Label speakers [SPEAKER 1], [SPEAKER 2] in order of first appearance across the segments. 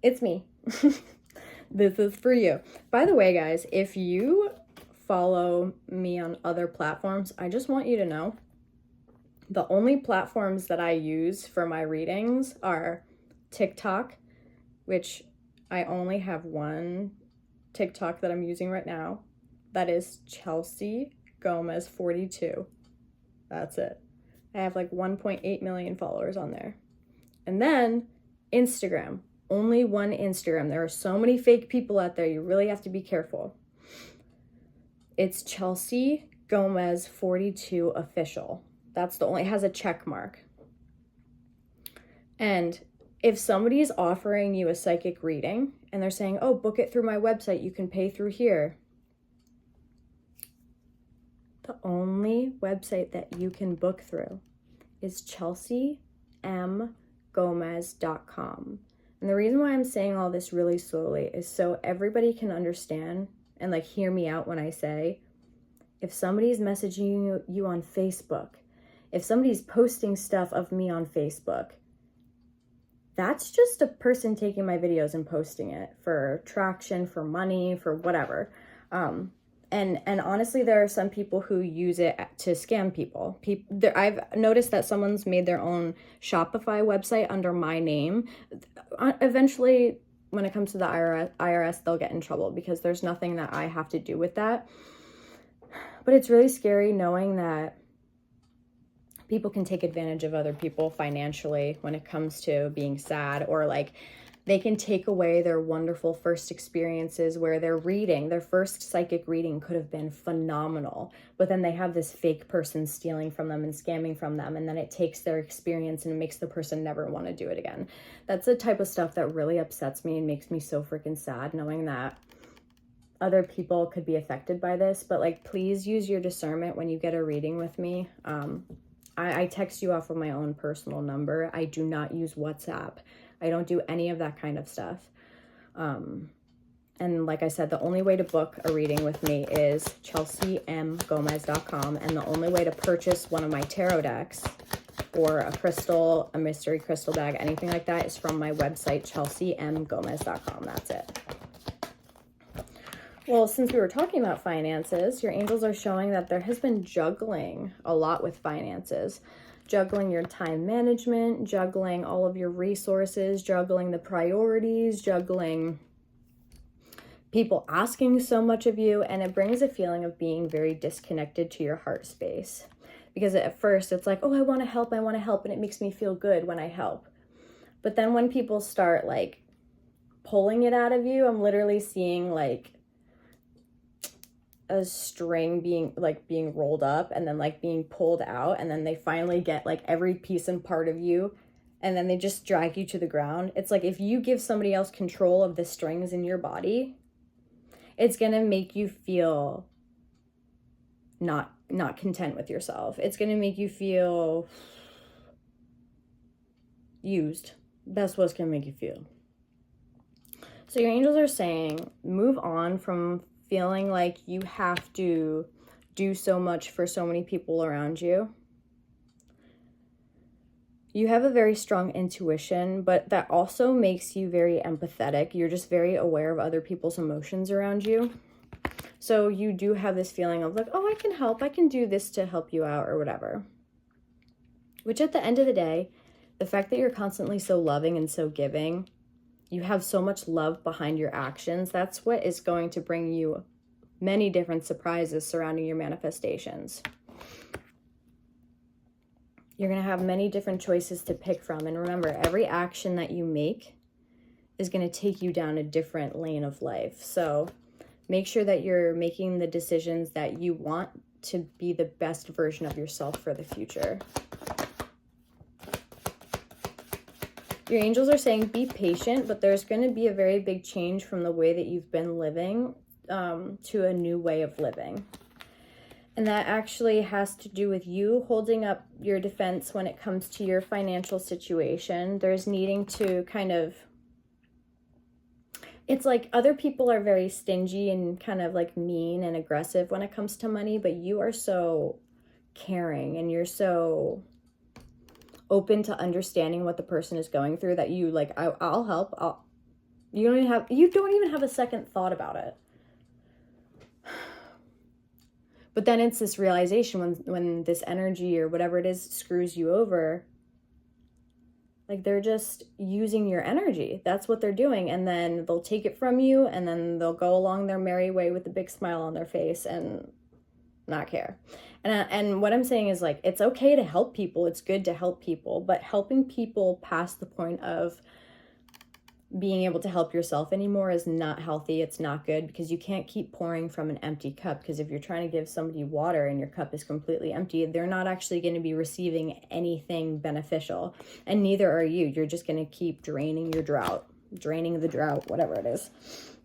[SPEAKER 1] It's me. This is for you. By the way, guys, if you follow me on other platforms, I just want you to know the only platforms that I use for my readings are TikTok, which I only have one TikTok that I'm using right now. That is Chelsea Gomez 42. That's it. I have like 1.8 million followers on there. And then Instagram. Only one Instagram. There are so many fake people out there. You really have to be careful. It's Chelsea Gomez 42 official. That's the only, it has a check mark. And if somebody is offering you a psychic reading and they're saying, oh, book it through my website, you can pay through here. The only website that you can book through is chelseamgomez.com. And the reason why I'm saying all this really slowly is so everybody can understand and like hear me out when I say, if somebody's messaging you on Facebook, if somebody's posting stuff of me on Facebook, that's just a person taking my videos and posting it for traction, for money, for whatever. And honestly, there are some people who use it to scam people. I've noticed that someone's made their own Shopify website under my name. Eventually, when it comes to the IRS, they'll get in trouble because there's nothing that I have to do with that. But it's really scary knowing that people can take advantage of other people financially when it comes to being sad, or like they can take away their wonderful first experiences where their first psychic reading could have been phenomenal, but then they have this fake person stealing from them and scamming from them, and then it takes their experience and it makes the person never want to do it again. That's the type of stuff that really upsets me and makes me so freaking sad, knowing that other people could be affected by this. But like, please use your discernment when you get a reading with me. I text you off of my own personal number. I do not use WhatsApp. I don't do any of that kind of stuff. And like I said, the only way to book a reading with me is chelseamgomez.com. And the only way to purchase one of my tarot decks or a crystal, a mystery crystal bag, anything like that is from my website, chelseamgomez.com. That's it. Well, since we were talking about finances, your angels are showing that there has been juggling a lot with finances. Juggling your time management, juggling all of your resources, juggling the priorities, juggling people asking so much of you, and it brings a feeling of being very disconnected to your heart space. Because at first it's like, oh, I want to help, and it makes me feel good when I help. But then when people start like pulling it out of you, I'm literally seeing like a string being rolled up and then like being pulled out, and then they finally get like every piece and part of you, and then they just drag you to the ground. It's like if you give somebody else control of the strings in your body, it's gonna make you feel not content with yourself. It's gonna make you feel used. That's what's gonna make you feel. So your angels are saying, move on from feeling like you have to do so much for so many people around you. You have a very strong intuition, but that also makes you very empathetic. You're just very aware of other people's emotions around you. So you do have this feeling of like, oh, I can help. I can do this to help you out or whatever. Which at the end of the day, the fact that you're constantly so loving and so giving, you have so much love behind your actions, that's what is going to bring you many different surprises surrounding your manifestations. You're going to have many different choices to pick from. And remember, every action that you make is going to take you down a different lane of life. So make sure that you're making the decisions that you want to be the best version of yourself for the future. Your angels are saying be patient, but there's going to be a very big change from the way that you've been living to a new way of living. And that actually has to do with you holding up your defense when it comes to your financial situation. There's needing to kind of, it's like other people are very stingy and kind of like mean and aggressive when it comes to money, but you are so caring and you're so open to understanding what the person is going through that you like, I'll help. You don't even have a second thought about it. But then it's this realization when this energy or whatever it is screws you over, like they're just using your energy. That's what they're doing. And then they'll take it from you, and then they'll go along their merry way with a big smile on their face and not care. And what I'm saying is, like, it's okay to help people. It's good to help people, but helping people past the point of being able to help yourself anymore is not healthy. It's not good, because you can't keep pouring from an empty cup. Because if you're trying to give somebody water and your cup is completely empty, they're not actually going to be receiving anything beneficial, and neither are you. You're just going to keep draining the drought, whatever it is.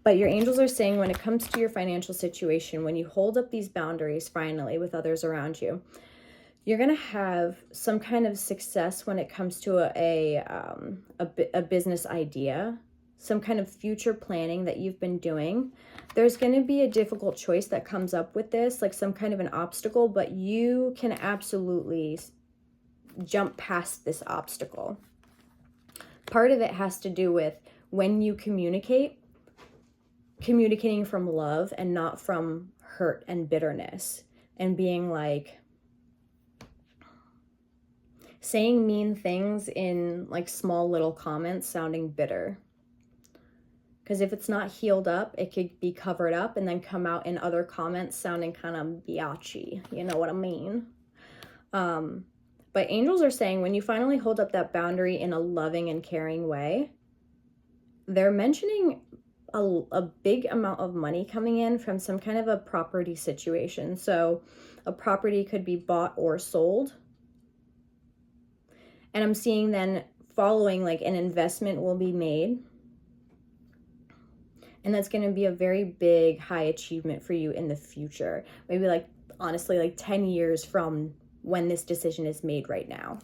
[SPEAKER 1] But your angels are saying, when it comes to your financial situation, when you hold up these boundaries finally with others around you, you're going to have some kind of success when it comes to a business idea, some kind of future planning that you've been doing. There's going to be a difficult choice that comes up with this, like some kind of an obstacle, but you can absolutely jump past this obstacle. Part of it has to do with when you communicating from love and not from hurt and bitterness, and being like, saying mean things in like small little comments sounding bitter. Because if it's not healed up, it could be covered up and then come out in other comments sounding kind of biatchy. You know what I mean? But angels are saying, when you finally hold up that boundary in a loving and caring way, they're mentioning a big amount of money coming in from some kind of a property situation. So a property could be bought or sold. And I'm seeing then following, like, an investment will be made. And that's going to be a very big, high achievement for you in the future. Maybe, like, honestly, like 10 years from when this decision is made right now.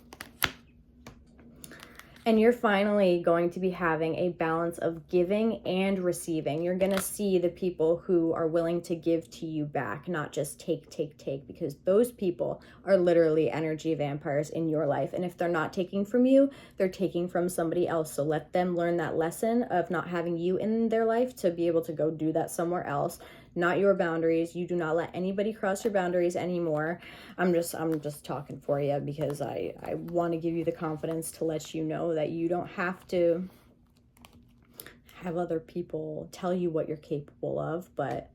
[SPEAKER 1] And you're finally going to be having a balance of giving and receiving. You're going to see the people who are willing to give to you back, not just take, because those people are literally energy vampires in your life. And if they're not taking from you, they're taking from somebody else. So let them learn that lesson of not having you in their life to be able to go do that somewhere else. Not your boundaries. You do not let anybody cross your boundaries anymore. I'm just talking for you, because I want to give you the confidence to let you know that you don't have to have other people tell you what you're capable of. But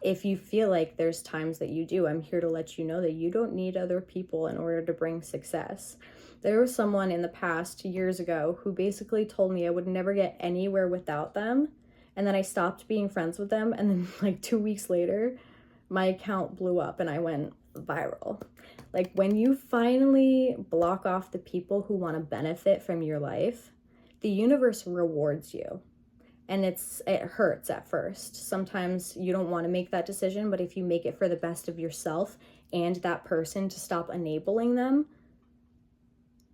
[SPEAKER 1] if you feel like there's times that you do, I'm here to let you know that you don't need other people in order to bring success. There was someone in the past 2 years ago who basically told me I would never get anywhere without them. And then I stopped being friends with them. And then like 2 weeks later, my account blew up and I went viral. Like, when you finally block off the people who want to benefit from your life, the universe rewards you. And it hurts at first. Sometimes you don't want to make that decision, but if you make it for the best of yourself and that person to stop enabling them,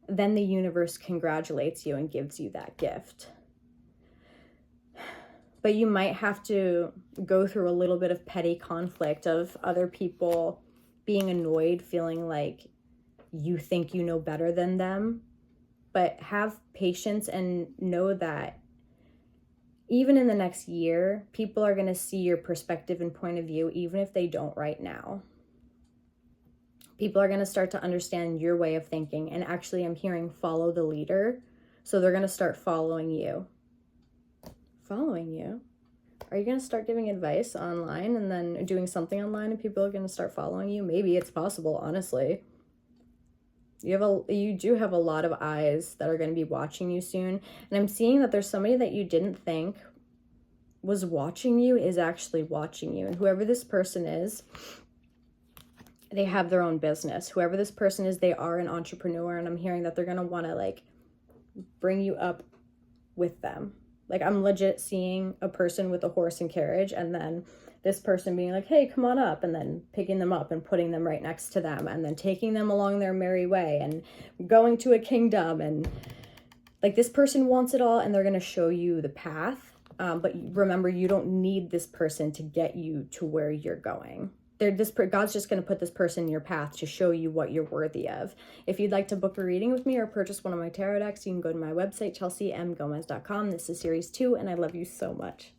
[SPEAKER 1] then the universe congratulates you and gives you that gift. But you might have to go through a little bit of petty conflict of other people being annoyed, feeling like you think you know better than them. But have patience and know that even in the next year, people are going to see your perspective and point of view, even if they don't right now. People are going to start to understand your way of thinking. And actually, I'm hearing follow the leader. So they're going to start following you. Following you? Are you going to start giving advice online and then doing something online and people are going to start following you? Maybe it's possible, honestly. You do have a lot of eyes that are going to be watching you soon. And I'm seeing that there's somebody that you didn't think was watching you is actually watching you. And whoever this person is, they have their own business. Whoever this person is, they are an entrepreneur. And I'm hearing that they're going to want to, like, bring you up with them. Like, I'm legit seeing a person with a horse and carriage, and then this person being like, hey, come on up, and then picking them up and putting them right next to them, and then taking them along their merry way and going to a kingdom. And like, this person wants it all, and they're going to show you the path. But remember, you don't need this person to get you to where you're going. God's just going to put this person in your path to show you what you're worthy of. If you'd like to book a reading with me or purchase one of my tarot decks, you can go to my website, chelseamgomez.com. This is series 2, and I love you so much.